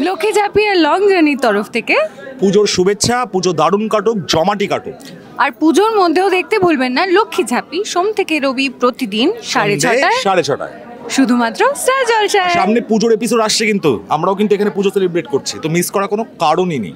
লক্ষ্মী ঝাঁপি আর long জার্নির তরফ থেকে পুজোর শুভেচ্ছা, পুজো দারুণ কাটুক, জমাটি কাটুক। আর পুজোর মধ্যেও দেখতে ভুলবেন না লক্ষ্মী ঝাঁপি সোম থেকে রবি প্রতিদিন 6:30 শুধুমাত্র স্টার জলসায়। সামনে পুজোর এপিসোড আসছে, কিন্তু আমরাও কিন্তু এখানে পুজো সেলিব্রেট করছি, তো মিস করার কোনো কারণই নেই।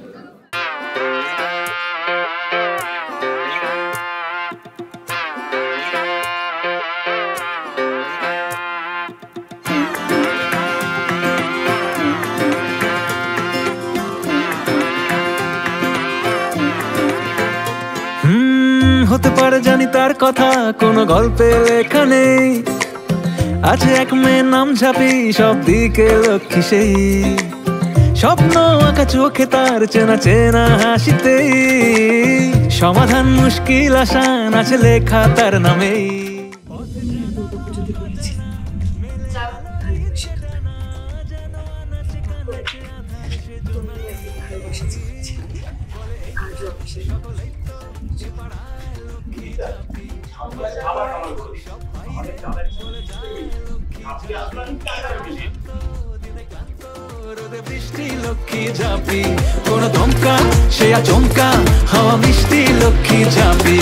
হতে পারে জানি তার কথা কোনো গল্পে লেখা নেই, আছে এক মেয়ের নাম ঝাঁপি, সব দিকে লক্ষ্মী সেই, স্বপ্ন আঁকা চোখে তার চেনা চেনা হাসিতেই, সমাধান মুশকিল আসান আছে লেখা তার নামেই। বৃষ্টি লক্ষ্মী ঝাঁপি, কোন ধমকা সে আচমকা, হাওয়া মিষ্টি লক্ষ্মী ঝাঁপি।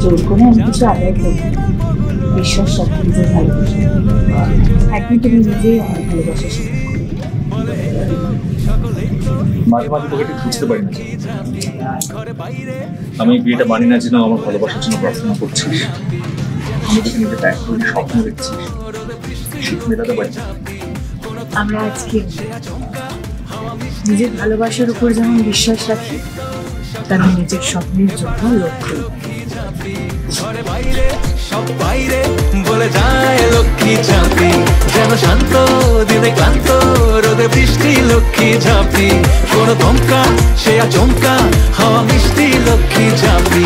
জোর করে আমি কিছু আদায় করবো, বিশ্বাস রাখি নিজের ভালোবাসা, একদিন তুমি নিজেই আমার ভালোবাসা শিখবে। মাঝে মাঝে তোকে ঠিক বুঝতে পারি না, আমি বিয়েটা মানি না জেনেও আমার ভালোবাসার জন্য প্রার্থনা করছিস, আমি তোকে নিজে ব্যাগ করে স্বপ্ন দেখছিস, শীত মেটাতে পারি। আমরা আজকে নিজের ভালোবাসার উপর যেমন বিশ্বাস রাখি, তেমন নিজের স্বপ্নের জন্য লক্ষ্য। ঘরে বাইরে সব বাইরে বলে যায় লক্ষ্মী ঝাঁপি, যেন শান্ত দিনে ক্লান্ত রোদে বৃষ্টি লক্ষ্মী ঝাঁপি, কোন ধমকা সে আচমকা, হাওয়া মিষ্টি লক্ষ্মী ঝাঁপি।